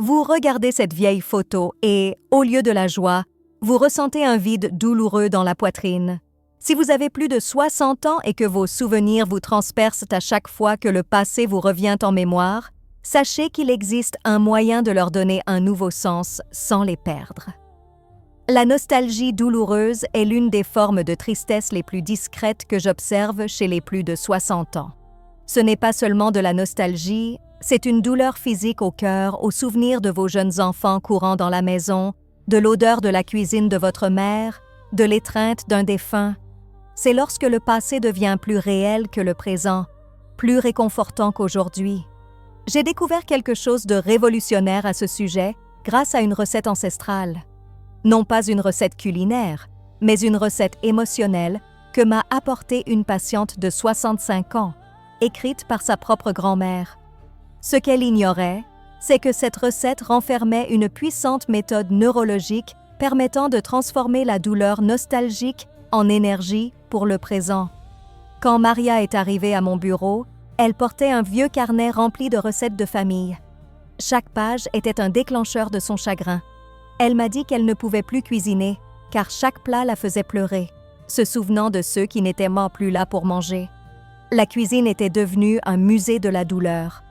Vous regardez cette vieille photo et, au lieu de la joie, vous ressentez un vide douloureux dans la poitrine. Si vous avez plus de 60 ans et que vos souvenirs vous transpercent à chaque fois que le passé vous revient en mémoire, sachez qu'il existe un moyen de leur donner un nouveau sens sans les perdre. La nostalgie douloureuse est l'une des formes de tristesse les plus discrètes que j'observe chez les plus de 60 ans. Ce n'est pas seulement de la nostalgie, c'est une douleur physique au cœur, au souvenir de vos jeunes enfants courant dans la maison, de l'odeur de la cuisine de votre mère, de l'étreinte d'un défunt. C'est lorsque le passé devient plus réel que le présent, plus réconfortant qu'aujourd'hui. J'ai découvert quelque chose de révolutionnaire à ce sujet grâce à une recette ancestrale. Non pas une recette culinaire, mais une recette émotionnelle que m'a apportée une patiente de 65 ans, écrite par sa propre grand-mère. Ce qu'elle ignorait, c'est que cette recette renfermait une puissante méthode neurologique permettant de transformer la douleur nostalgique en énergie pour le présent. Quand Maria est arrivée à mon bureau, elle portait un vieux carnet rempli de recettes de famille. Chaque page était un déclencheur de son chagrin. Elle m'a dit qu'elle ne pouvait plus cuisiner, car chaque plat la faisait pleurer, se souvenant de ceux qui n'étaient plus là pour manger. La cuisine était devenue un musée de la douleur.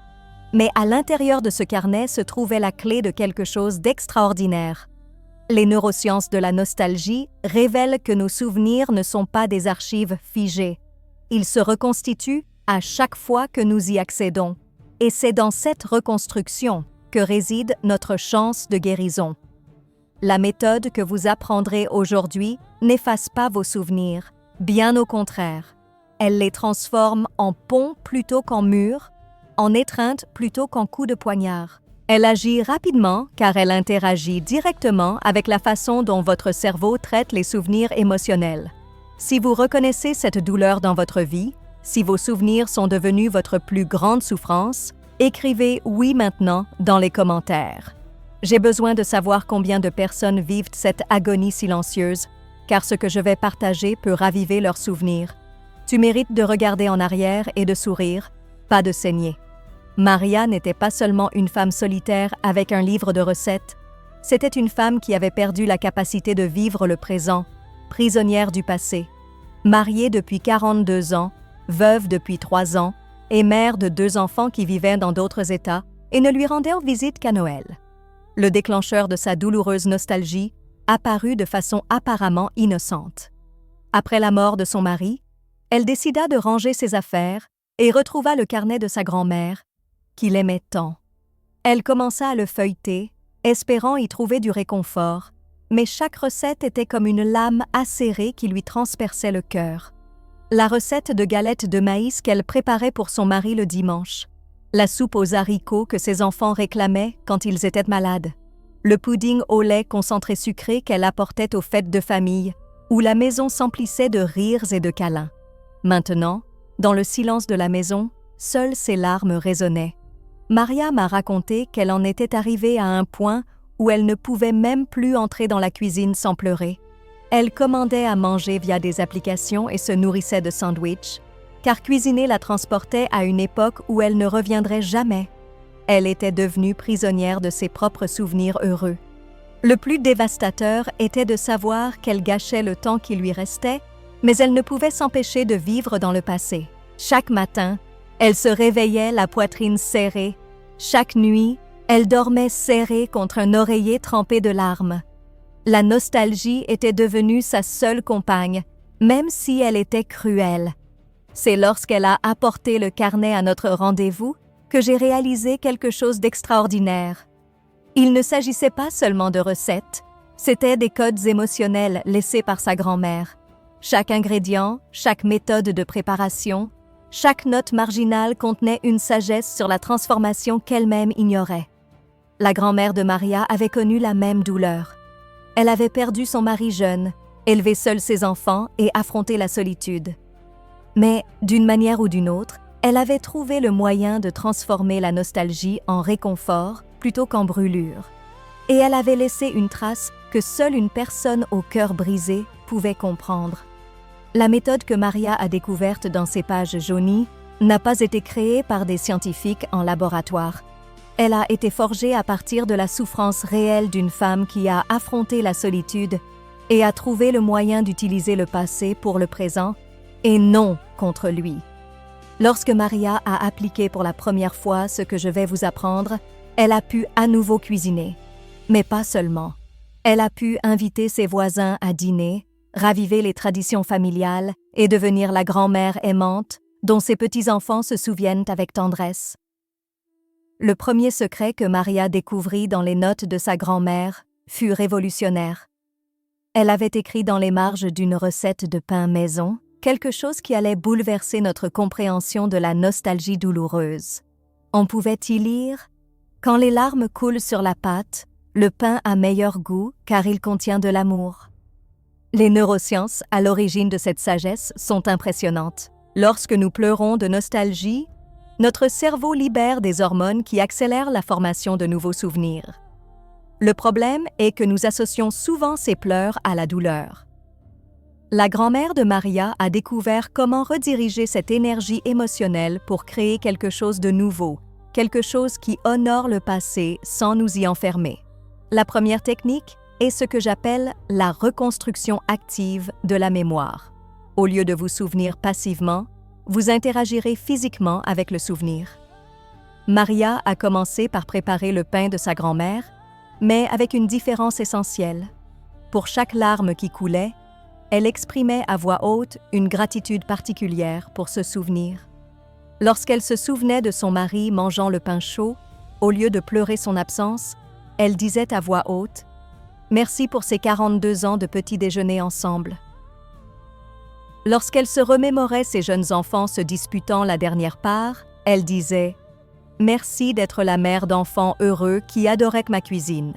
Mais à l'intérieur de ce carnet se trouvait la clé de quelque chose d'extraordinaire. Les neurosciences de la nostalgie révèlent que nos souvenirs ne sont pas des archives figées. Ils se reconstituent à chaque fois que nous y accédons. Et c'est dans cette reconstruction que réside notre chance de guérison. La méthode que vous apprendrez aujourd'hui n'efface pas vos souvenirs, bien au contraire. Elle les transforme en pont plutôt qu'en mur, en étreinte plutôt qu'en coup de poignard. Elle agit rapidement car elle interagit directement avec la façon dont votre cerveau traite les souvenirs émotionnels. Si vous reconnaissez cette douleur dans votre vie, si vos souvenirs sont devenus votre plus grande souffrance, écrivez « oui » maintenant dans les commentaires. J'ai besoin de savoir combien de personnes vivent cette agonie silencieuse, car ce que je vais partager peut raviver leurs souvenirs. Tu mérites de regarder en arrière et de sourire, pas de saigner. Maria n'était pas seulement une femme solitaire avec un livre de recettes, c'était une femme qui avait perdu la capacité de vivre le présent, prisonnière du passé. Mariée depuis 42 ans, veuve depuis 3 ans et mère de 2 enfants qui vivaient dans d'autres États et ne lui rendaient visite qu'à Noël. Le déclencheur de sa douloureuse nostalgie apparut de façon apparemment innocente. Après la mort de son mari, elle décida de ranger ses affaires et retrouva le carnet de sa grand-mère, qu'il aimait tant. Elle commença à le feuilleter, espérant y trouver du réconfort, mais chaque recette était comme une lame acérée qui lui transperçait le cœur. La recette de galettes de maïs qu'elle préparait pour son mari le dimanche, la soupe aux haricots que ses enfants réclamaient quand ils étaient malades, le pudding au lait concentré sucré qu'elle apportait aux fêtes de famille, où la maison s'emplissait de rires et de câlins. Maintenant, dans le silence de la maison, seules ses larmes résonnaient. Maria m'a raconté qu'elle en était arrivée à un point où elle ne pouvait même plus entrer dans la cuisine sans pleurer. Elle commandait à manger via des applications et se nourrissait de sandwichs, car cuisiner la transportait à une époque où elle ne reviendrait jamais. Elle était devenue prisonnière de ses propres souvenirs heureux. Le plus dévastateur était de savoir qu'elle gâchait le temps qui lui restait, mais elle ne pouvait s'empêcher de vivre dans le passé. Chaque matin, elle se réveillait la poitrine serrée. Chaque nuit, elle dormait serrée contre un oreiller trempé de larmes. La nostalgie était devenue sa seule compagne, même si elle était cruelle. C'est lorsqu'elle a apporté le carnet à notre rendez-vous que j'ai réalisé quelque chose d'extraordinaire. Il ne s'agissait pas seulement de recettes, c'étaient des codes émotionnels laissés par sa grand-mère. Chaque ingrédient, chaque méthode de préparation, chaque note marginale contenait une sagesse sur la transformation qu'elle-même ignorait. La grand-mère de Maria avait connu la même douleur. Elle avait perdu son mari jeune, élevé seule ses enfants et affronté la solitude. Mais, d'une manière ou d'une autre, elle avait trouvé le moyen de transformer la nostalgie en réconfort plutôt qu'en brûlure. Et elle avait laissé une trace que seule une personne au cœur brisé pouvait comprendre. La méthode que Maria a découverte dans ses pages jaunies n'a pas été créée par des scientifiques en laboratoire. Elle a été forgée à partir de la souffrance réelle d'une femme qui a affronté la solitude et a trouvé le moyen d'utiliser le passé pour le présent et non contre lui. Lorsque Maria a appliqué pour la première fois ce que je vais vous apprendre, elle a pu à nouveau cuisiner. Mais pas seulement. Elle a pu inviter ses voisins à dîner, raviver les traditions familiales et devenir la grand-mère aimante dont ses petits-enfants se souviennent avec tendresse. Le premier secret que Maria découvrit dans les notes de sa grand-mère fut révolutionnaire. Elle avait écrit dans les marges d'une recette de pain maison quelque chose qui allait bouleverser notre compréhension de la nostalgie douloureuse. On pouvait y lire « Quand les larmes coulent sur la pâte, le pain a meilleur goût car il contient de l'amour. » Les neurosciences à l'origine de cette sagesse sont impressionnantes. Lorsque nous pleurons de nostalgie, notre cerveau libère des hormones qui accélèrent la formation de nouveaux souvenirs. Le problème est que nous associons souvent ces pleurs à la douleur. La grand-mère de Maria a découvert comment rediriger cette énergie émotionnelle pour créer quelque chose de nouveau, quelque chose qui honore le passé sans nous y enfermer. La première technique est ce que j'appelle la reconstruction active de la mémoire. Au lieu de vous souvenir passivement, vous interagirez physiquement avec le souvenir. Maria a commencé par préparer le pain de sa grand-mère, mais avec une différence essentielle. Pour chaque larme qui coulait, elle exprimait à voix haute une gratitude particulière pour ce souvenir. Lorsqu'elle se souvenait de son mari mangeant le pain chaud, au lieu de pleurer son absence, elle disait à voix haute « Merci pour ces 42 ans de petit déjeuner ensemble ». Lorsqu'elle se remémorait ses jeunes enfants se disputant la dernière part, elle disait « Merci d'être la mère d'enfants heureux qui adorait ma cuisine ».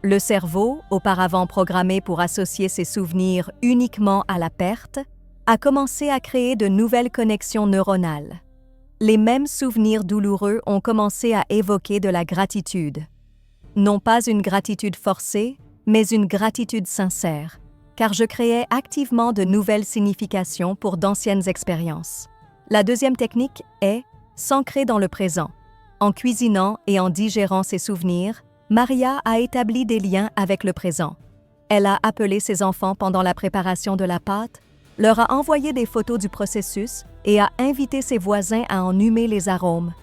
Le cerveau, auparavant programmé pour associer ses souvenirs uniquement à la perte, a commencé à créer de nouvelles connexions neuronales. Les mêmes souvenirs douloureux ont commencé à évoquer de la gratitude. Non pas une gratitude forcée, mais une gratitude sincère, car je créais activement de nouvelles significations pour d'anciennes expériences. La deuxième technique est s'ancrer dans le présent. En cuisinant et en digérant ses souvenirs, Maria a établi des liens avec le présent. Elle a appelé ses enfants pendant la préparation de la pâte, leur a envoyé des photos du processus et a invité ses voisins à en humer les arômes.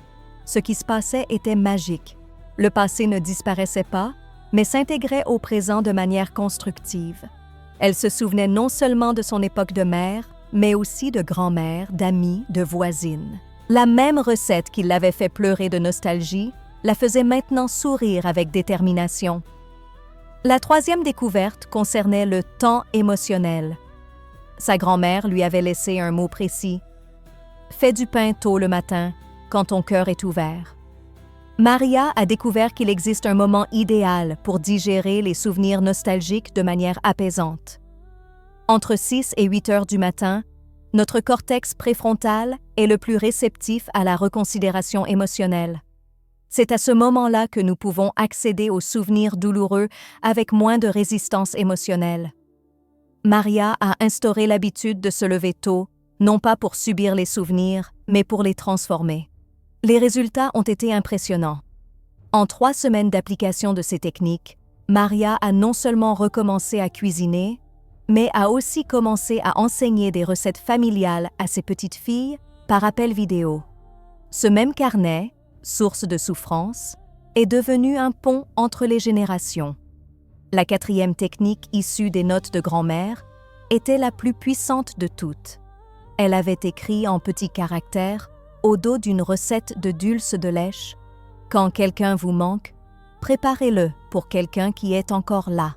Ce qui se passait était magique. Le passé ne disparaissait pas, mais s'intégrait au présent de manière constructive. Elle se souvenait non seulement de son époque de mère, mais aussi de grand-mère, d'amis, de voisines. La même recette qui l'avait fait pleurer de nostalgie la faisait maintenant sourire avec détermination. La troisième découverte concernait le temps émotionnel. Sa grand-mère lui avait laissé un mot précis. « Fais du pain tôt le matin, quand ton cœur est ouvert. » Maria a découvert qu'il existe un moment idéal pour digérer les souvenirs nostalgiques de manière apaisante. Entre 6 et 8 heures du matin, notre cortex préfrontal est le plus réceptif à la reconsidération émotionnelle. C'est à ce moment-là que nous pouvons accéder aux souvenirs douloureux avec moins de résistance émotionnelle. Maria a instauré l'habitude de se lever tôt, non pas pour subir les souvenirs, mais pour les transformer. Les résultats ont été impressionnants. En 3 semaines d'application de ces techniques, Maria a non seulement recommencé à cuisiner, mais a aussi commencé à enseigner des recettes familiales à ses petites filles par appel vidéo. Ce même carnet, source de souffrance, est devenu un pont entre les générations. La 4e technique issue des notes de grand-mère était la plus puissante de toutes. Elle avait écrit en petits caractères au dos d'une recette de dulce de lèche « Quand quelqu'un vous manque, préparez-le pour quelqu'un qui est encore là ».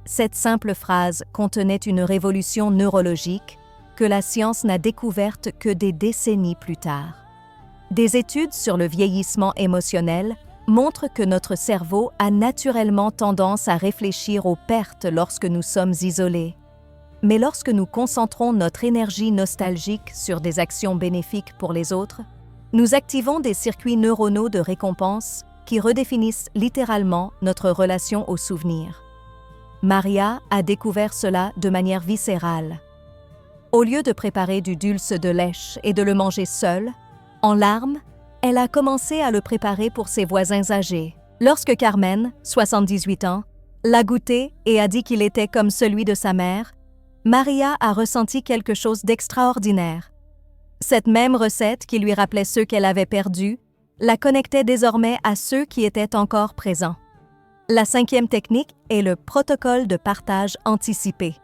Cette simple phrase contenait une révolution neurologique que la science n'a découverte que des décennies plus tard. Des études sur le vieillissement émotionnel montrent que notre cerveau a naturellement tendance à réfléchir aux pertes lorsque nous sommes isolés. Mais lorsque nous concentrons notre énergie nostalgique sur des actions bénéfiques pour les autres, nous activons des circuits neuronaux de récompense qui redéfinissent littéralement notre relation aux souvenirs. Maria a découvert cela de manière viscérale. Au lieu de préparer du dulce de lèche et de le manger seul, en larmes, elle a commencé à le préparer pour ses voisins âgés. Lorsque Carmen, 78 ans, l'a goûté et a dit qu'il était comme celui de sa mère, Maria a ressenti quelque chose d'extraordinaire. Cette même recette qui lui rappelait ceux qu'elle avait perdus la connectait désormais à ceux qui étaient encore présents. La 5e technique est le protocole de partage anticipé.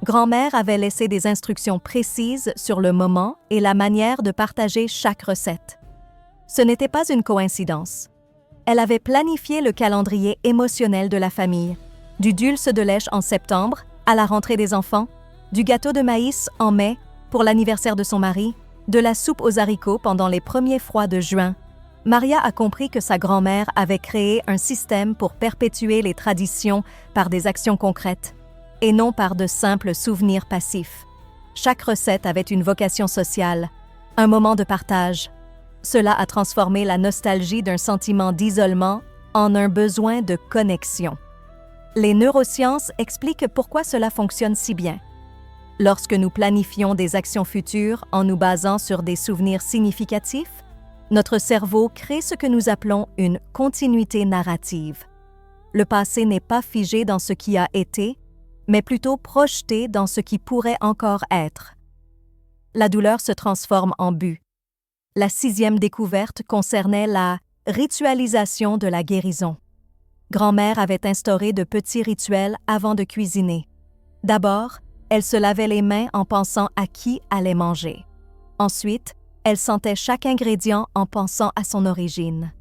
Grand-mère avait laissé des instructions précises sur le moment et la manière de partager chaque recette. Ce n'était pas une coïncidence. Elle avait planifié le calendrier émotionnel de la famille, du dulce de lèche en septembre, à la rentrée des enfants, du gâteau de maïs en mai pour l'anniversaire de son mari, de la soupe aux haricots pendant les premiers froids de juin. Maria a compris que sa grand-mère avait créé un système pour perpétuer les traditions par des actions concrètes et non par de simples souvenirs passifs. Chaque recette avait une vocation sociale, un moment de partage. Cela a transformé la nostalgie d'un sentiment d'isolement en un besoin de connexion. Les neurosciences expliquent pourquoi cela fonctionne si bien. Lorsque nous planifions des actions futures en nous basant sur des souvenirs significatifs, notre cerveau crée ce que nous appelons une continuité narrative. Le passé n'est pas figé dans ce qui a été, mais plutôt projeté dans ce qui pourrait encore être. La douleur se transforme en but. La 6e découverte concernait la ritualisation de la guérison. Grand-mère avait instauré de petits rituels avant de cuisiner. D'abord, elle se lavait les mains en pensant à qui allait manger. Ensuite, elle sentait chaque ingrédient en pensant à son origine.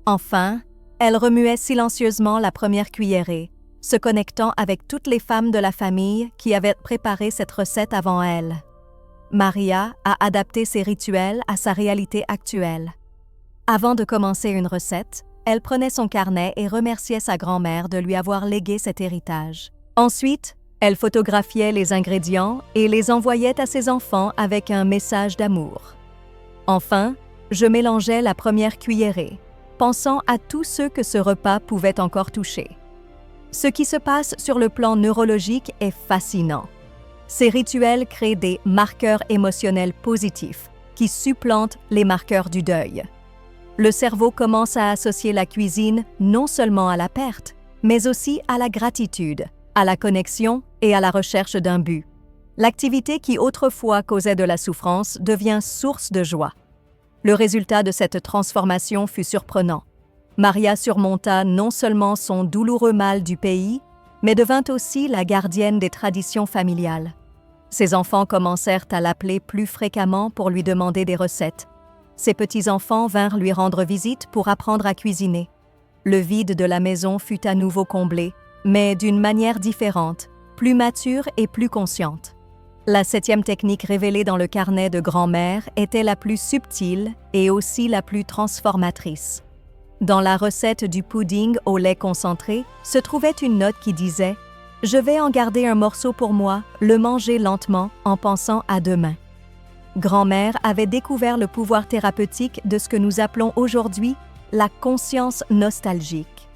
Enfin, elle remuait silencieusement la première cuillerée, se connectant avec toutes les femmes de la famille qui avaient préparé cette recette avant elle. Maria a adapté ses rituels à sa réalité actuelle. Avant de commencer une recette, elle prenait son carnet et remerciait sa grand-mère de lui avoir légué cet héritage. Ensuite, elle photographiait les ingrédients et les envoyait à ses enfants avec un message d'amour. Enfin, je mélangeais la première cuillerée, pensant à tous ceux que ce repas pouvait encore toucher. Ce qui se passe sur le plan neurologique est fascinant. Ces rituels créent des marqueurs émotionnels positifs qui supplantent les marqueurs du deuil. Le cerveau commence à associer la cuisine non seulement à la perte, mais aussi à la gratitude, à la connexion et à la recherche d'un but. L'activité qui autrefois causait de la souffrance devient source de joie. Le résultat de cette transformation fut surprenant. Maria surmonta non seulement son douloureux mal du pays, mais devint aussi la gardienne des traditions familiales. Ses enfants commencèrent à l'appeler plus fréquemment pour lui demander des recettes. Ses petits-enfants vinrent lui rendre visite pour apprendre à cuisiner. Le vide de la maison fut à nouveau comblé, mais d'une manière différente, plus mature et plus consciente. La 7e technique révélée dans le carnet de grand-mère était la plus subtile et aussi la plus transformatrice. Dans la recette du pudding au lait concentré se trouvait une note qui disait « Je vais en garder un morceau pour moi, le manger lentement en pensant à demain ». Grand-mère avait découvert le pouvoir thérapeutique de ce que nous appelons aujourd'hui la conscience nostalgique.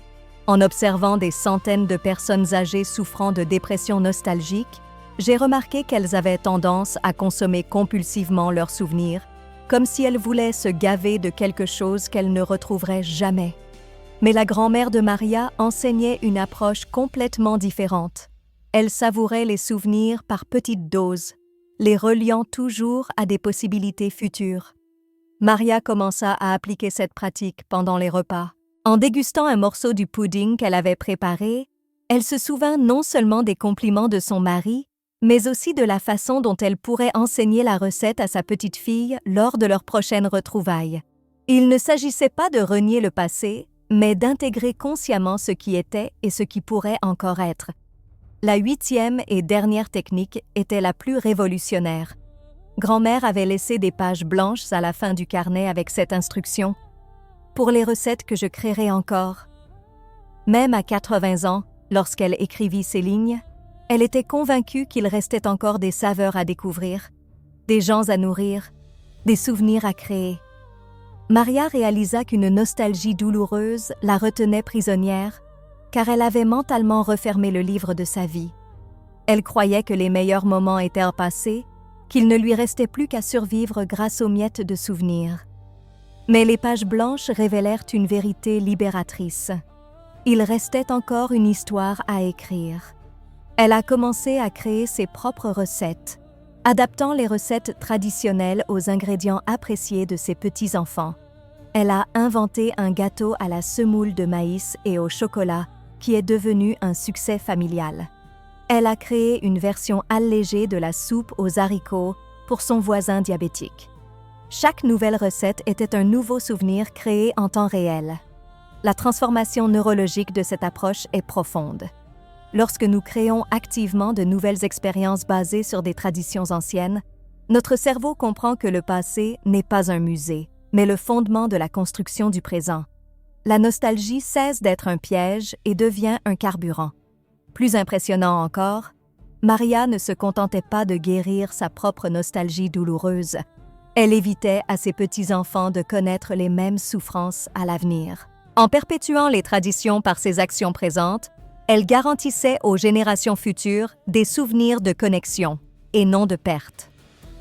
En observant des centaines de personnes âgées souffrant de dépression nostalgique, j'ai remarqué qu'elles avaient tendance à consommer compulsivement leurs souvenirs, comme si elles voulaient se gaver de quelque chose qu'elles ne retrouveraient jamais. Mais la grand-mère de Maria enseignait une approche complètement différente. Elle savourait les souvenirs par petites doses, les reliant toujours à des possibilités futures. Maria commença à appliquer cette pratique pendant les repas. En dégustant un morceau du pudding qu'elle avait préparé, elle se souvint non seulement des compliments de son mari, mais aussi de la façon dont elle pourrait enseigner la recette à sa petite fille lors de leur prochaine retrouvaille. Il ne s'agissait pas de renier le passé, mais d'intégrer consciemment ce qui était et ce qui pourrait encore être. La 8e et dernière technique était la plus révolutionnaire. Grand-mère avait laissé des pages blanches à la fin du carnet avec cette instruction « Pour les recettes que je créerai encore ». Même à 80 ans, lorsqu'elle écrivit ces lignes, elle était convaincue qu'il restait encore des saveurs à découvrir, des gens à nourrir, des souvenirs à créer. Maria réalisa qu'une nostalgie douloureuse la retenait prisonnière, car elle avait mentalement refermé le livre de sa vie. Elle croyait que les meilleurs moments étaient passés, qu'il ne lui restait plus qu'à survivre grâce aux miettes de souvenirs. Mais les pages blanches révélèrent une vérité libératrice. Il restait encore une histoire à écrire. Elle a commencé à créer ses propres recettes, adaptant les recettes traditionnelles aux ingrédients appréciés de ses petits-enfants. Elle a inventé un gâteau à la semoule de maïs et au chocolat qui est devenu un succès familial. Elle a créé une version allégée de la soupe aux haricots pour son voisin diabétique. Chaque nouvelle recette était un nouveau souvenir créé en temps réel. La transformation neurologique de cette approche est profonde. Lorsque nous créons activement de nouvelles expériences basées sur des traditions anciennes, notre cerveau comprend que le passé n'est pas un musée, mais le fondement de la construction du présent. La nostalgie cesse d'être un piège et devient un carburant. Plus impressionnant encore, Maria ne se contentait pas de guérir sa propre nostalgie douloureuse. Elle évitait à ses petits-enfants de connaître les mêmes souffrances à l'avenir. En perpétuant les traditions par ses actions présentes, elle garantissait aux générations futures des souvenirs de connexion et non de perte.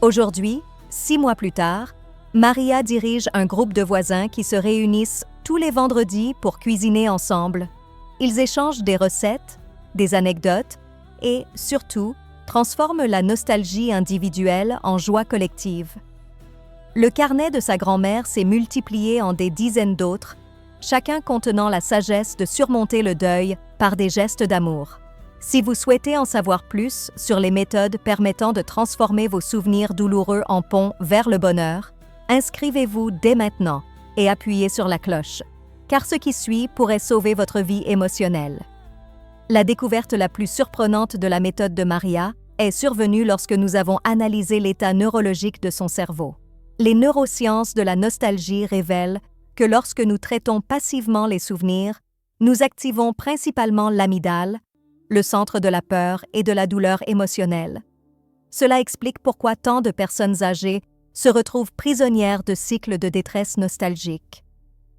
Aujourd'hui, 6 mois plus tard, Maria dirige un groupe de voisins qui se réunissent tous les vendredis pour cuisiner ensemble. Ils échangent des recettes, des anecdotes et, surtout, transforment la nostalgie individuelle en joie collective. Le carnet de sa grand-mère s'est multiplié en des dizaines d'autres, chacun contenant la sagesse de surmonter le deuil par des gestes d'amour. Si vous souhaitez en savoir plus sur les méthodes permettant de transformer vos souvenirs douloureux en pont vers le bonheur, inscrivez-vous dès maintenant et appuyez sur la cloche, car ce qui suit pourrait sauver votre vie émotionnelle. La découverte la plus surprenante de la méthode de Maria est survenue lorsque nous avons analysé l'état neurologique de son cerveau. Les neurosciences de la nostalgie révèlent que lorsque nous traitons passivement les souvenirs, nous activons principalement l'amygdale, le centre de la peur et de la douleur émotionnelle. Cela explique pourquoi tant de personnes âgées se retrouvent prisonnières de cycles de détresse nostalgique.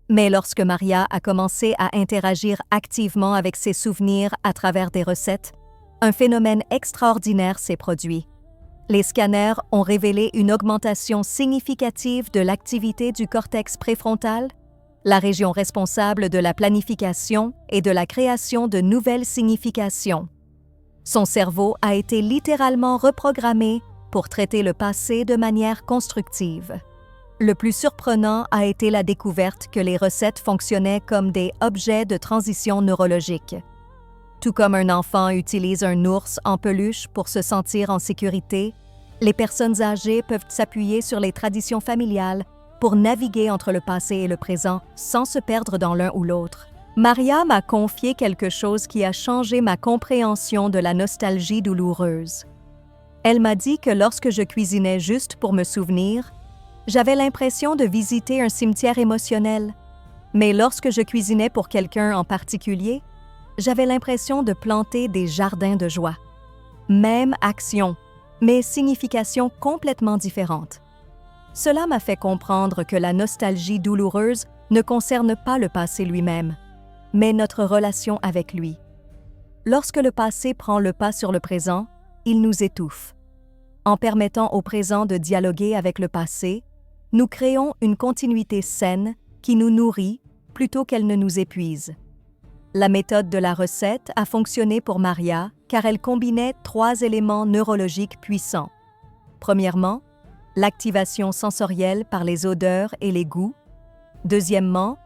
Mais lorsque Maria a commencé à interagir activement avec ses souvenirs à travers des recettes, un phénomène extraordinaire s'est produit. Les scanners ont révélé une augmentation significative de l'activité du cortex préfrontal, la région responsable de la planification et de la création de nouvelles significations. Son cerveau a été littéralement reprogrammé pour traiter le passé de manière constructive. Le plus surprenant a été la découverte que les recettes fonctionnaient comme des objets de transition neurologique. Tout comme un enfant utilise un ours en peluche pour se sentir en sécurité, les personnes âgées peuvent s'appuyer sur les traditions familiales pour naviguer entre le passé et le présent sans se perdre dans l'un ou l'autre. Maria m'a confié quelque chose qui a changé ma compréhension de la nostalgie douloureuse. Elle m'a dit que lorsque je cuisinais juste pour me souvenir, j'avais l'impression de visiter un cimetière émotionnel. Mais lorsque je cuisinais pour quelqu'un en particulier, j'avais l'impression de planter des jardins de joie. Même action, mais signification complètement différente. Cela m'a fait comprendre que la nostalgie douloureuse ne concerne pas le passé lui-même, mais notre relation avec lui. Lorsque le passé prend le pas sur le présent, il nous étouffe. En permettant au présent de dialoguer avec le passé, nous créons une continuité saine qui nous nourrit plutôt qu'elle ne nous épuise. La méthode de la recette a fonctionné pour Maria car elle combinait 3 éléments neurologiques puissants. Premièrement, l'activation sensorielle par les odeurs et les goûts. Deuxièmement,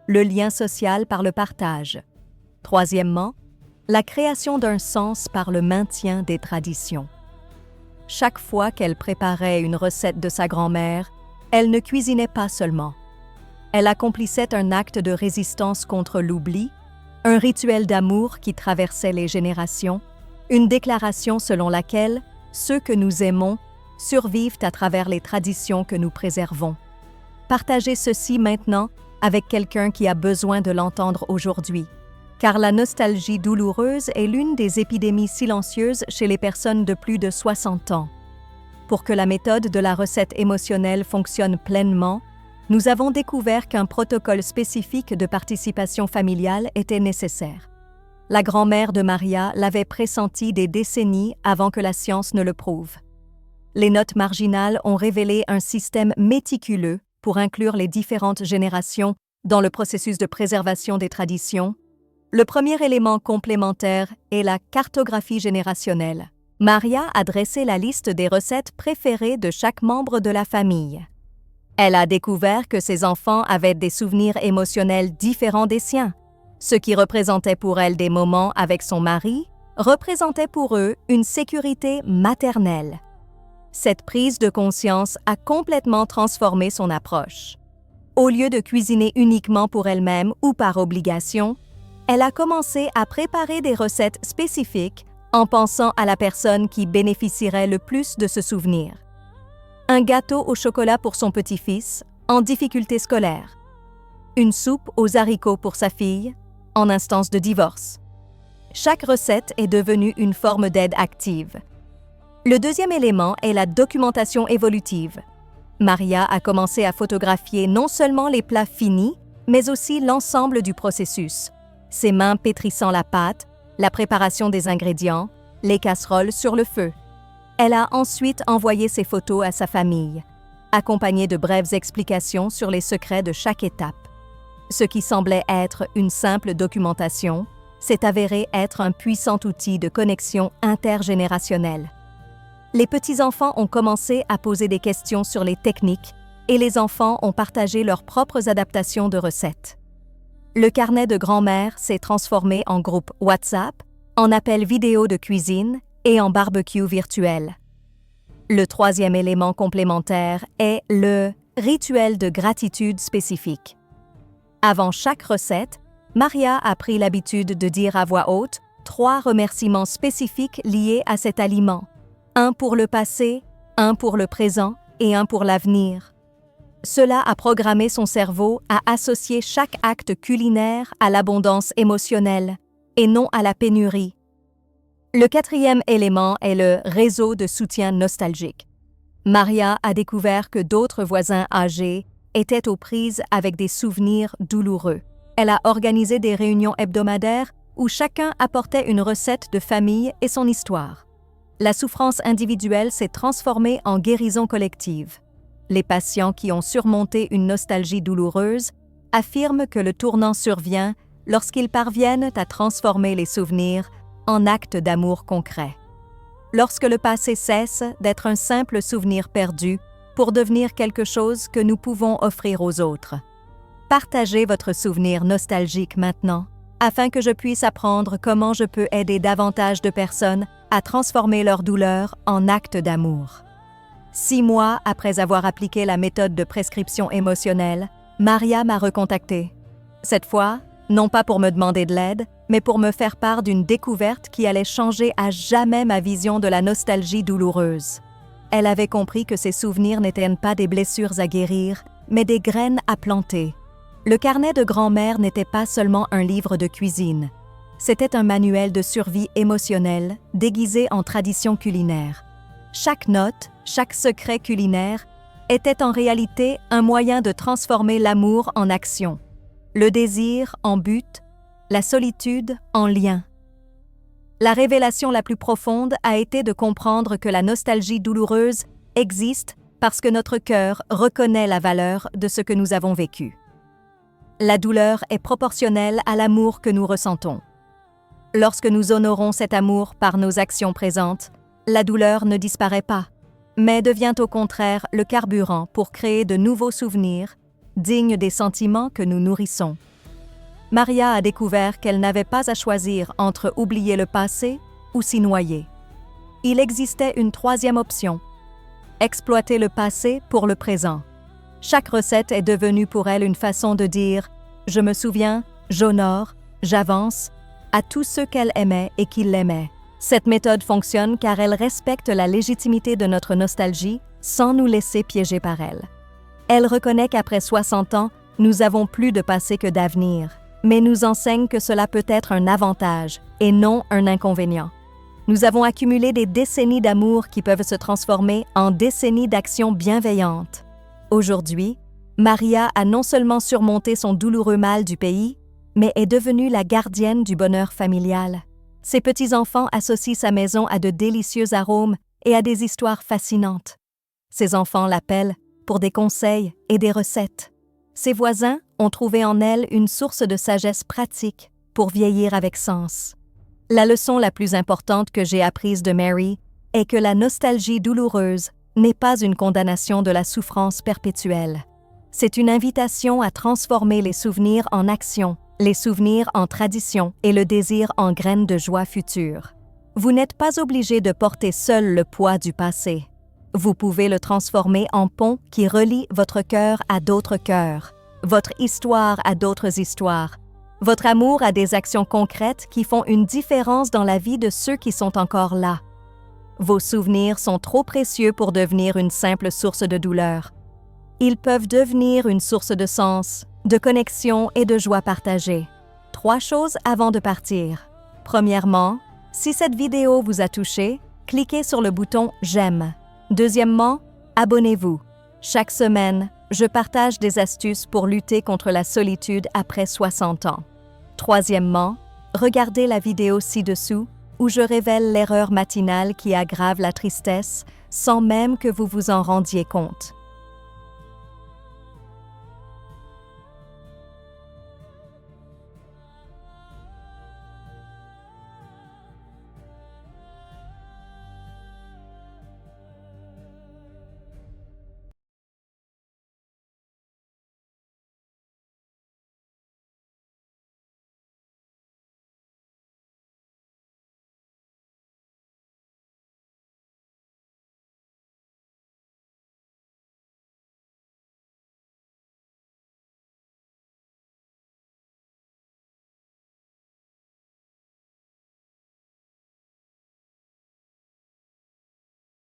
le lien social par le partage. Troisièmement, la création d'un sens par le maintien des traditions. Chaque fois qu'elle préparait une recette de sa grand-mère, elle ne cuisinait pas seulement. Elle accomplissait un acte de résistance contre l'oubli, un rituel d'amour qui traversait les générations, une déclaration selon laquelle ceux que nous aimons survivent à travers les traditions que nous préservons. Partagez ceci maintenant avec quelqu'un qui a besoin de l'entendre aujourd'hui, car la nostalgie douloureuse est l'une des épidémies silencieuses chez les personnes de plus de 60 ans. Pour que la méthode de la recette émotionnelle fonctionne pleinement, nous avons découvert qu'un protocole spécifique de participation familiale était nécessaire. La grand-mère de Maria l'avait pressenti des décennies avant que la science ne le prouve. Les notes marginales ont révélé un système méticuleux pour inclure les différentes générations dans le processus de préservation des traditions. Le premier élément complémentaire est la cartographie générationnelle. Maria a dressé la liste des recettes préférées de chaque membre de la famille. Elle a découvert que ses enfants avaient des souvenirs émotionnels différents des siens. Ce qui représentait pour elle des moments avec son mari représentait pour eux une sécurité maternelle. Cette prise de conscience a complètement transformé son approche. Au lieu de cuisiner uniquement pour elle-même ou par obligation, elle a commencé à préparer des recettes spécifiques en pensant à la personne qui bénéficierait le plus de ce souvenir. Un gâteau au chocolat pour son petit-fils, en difficulté scolaire. Une soupe aux haricots pour sa fille, en instance de divorce. Chaque recette est devenue une forme d'aide active. Le deuxième élément est la documentation évolutive. Maria a commencé à photographier non seulement les plats finis, mais aussi l'ensemble du processus. Ses mains pétrissant la pâte, la préparation des ingrédients, les casseroles sur le feu. Elle a ensuite envoyé ses photos à sa famille, accompagnées de brèves explications sur les secrets de chaque étape. Ce qui semblait être une simple documentation s'est avéré être un puissant outil de connexion intergénérationnelle. Les petits-enfants ont commencé à poser des questions sur les techniques et les enfants ont partagé leurs propres adaptations de recettes. Le carnet de grand-mère s'est transformé en groupe WhatsApp, en appel vidéo de cuisine et en barbecue virtuel. Le troisième élément complémentaire est le rituel de gratitude spécifique. Avant chaque recette, Maria a pris l'habitude de dire à voix haute 3 remerciements spécifiques liés à cet aliment. Un pour le passé, un pour le présent et un pour l'avenir. Cela a programmé son cerveau à associer chaque acte culinaire à l'abondance émotionnelle et non à la pénurie. Le quatrième élément est le réseau de soutien nostalgique. Maria a découvert que d'autres voisins âgés étaient aux prises avec des souvenirs douloureux. Elle a organisé des réunions hebdomadaires où chacun apportait une recette de famille et son histoire. La souffrance individuelle s'est transformée en guérison collective. Les patients qui ont surmonté une nostalgie douloureuse affirment que le tournant survient lorsqu'ils parviennent à transformer les souvenirs en actes d'amour concrets. Lorsque le passé cesse d'être un simple souvenir perdu pour devenir quelque chose que nous pouvons offrir aux autres. Partagez votre souvenir nostalgique maintenant, afin que je puisse apprendre comment je peux aider davantage de personnes à transformer leur douleur en actes d'amour. 6 mois après avoir appliqué la méthode de prescription émotionnelle, Maria m'a recontactée. Cette fois, non pas pour me demander de l'aide, mais pour me faire part d'une découverte qui allait changer à jamais ma vision de la nostalgie douloureuse. Elle avait compris que ces souvenirs n'étaient pas des blessures à guérir, mais des graines à planter. Le carnet de grand-mère n'était pas seulement un livre de cuisine. C'était un manuel de survie émotionnelle déguisé en tradition culinaire. Chaque note, chaque secret culinaire était en réalité un moyen de transformer l'amour en action, le désir en but, la solitude en lien. La révélation la plus profonde a été de comprendre que la nostalgie douloureuse existe parce que notre cœur reconnaît la valeur de ce que nous avons vécu. La douleur est proportionnelle à l'amour que nous ressentons. Lorsque nous honorons cet amour par nos actions présentes, la douleur ne disparaît pas, mais devient au contraire le carburant pour créer de nouveaux souvenirs, dignes des sentiments que nous nourrissons. Maria a découvert qu'elle n'avait pas à choisir entre oublier le passé ou s'y noyer. Il existait une troisième option, exploiter le passé pour le présent. Chaque recette est devenue pour elle une façon de dire « Je me souviens, j'honore, j'avance » à tous ceux qu'elle aimait et qui l'aimaient. Cette méthode fonctionne car elle respecte la légitimité de notre nostalgie sans nous laisser piéger par elle. Elle reconnaît qu'après 60 ans, nous avons plus de passé que d'avenir, mais nous enseigne que cela peut être un avantage et non un inconvénient. Nous avons accumulé des décennies d'amour qui peuvent se transformer en décennies d'actions bienveillantes. Aujourd'hui, Maria a non seulement surmonté son douloureux mal du pays, mais est devenue la gardienne du bonheur familial. Ses petits-enfants associent sa maison à de délicieux arômes et à des histoires fascinantes. Ses enfants l'appellent pour des conseils et des recettes. Ses voisins ont trouvé en elle une source de sagesse pratique pour vieillir avec sens. La leçon la plus importante que j'ai apprise de Mary est que la nostalgie douloureuse n'est pas une condamnation de la souffrance perpétuelle. C'est une invitation à transformer les souvenirs en action, les souvenirs en tradition et le désir en graines de joie future. Vous n'êtes pas obligé de porter seul le poids du passé. Vous pouvez le transformer en pont qui relie votre cœur à d'autres cœurs, votre histoire à d'autres histoires, votre amour à des actions concrètes qui font une différence dans la vie de ceux qui sont encore là. Vos souvenirs sont trop précieux pour devenir une simple source de douleur. Ils peuvent devenir une source de sens, de connexion et de joie partagée. 3 choses avant de partir. Premièrement, si cette vidéo vous a touché, cliquez sur le bouton « J'aime ». Deuxièmement, abonnez-vous. Chaque semaine, je partage des astuces pour lutter contre la solitude après 60 ans. Troisièmement, regardez la vidéo ci-dessous où je révèle l'erreur matinale qui aggrave la tristesse sans même que vous vous en rendiez compte.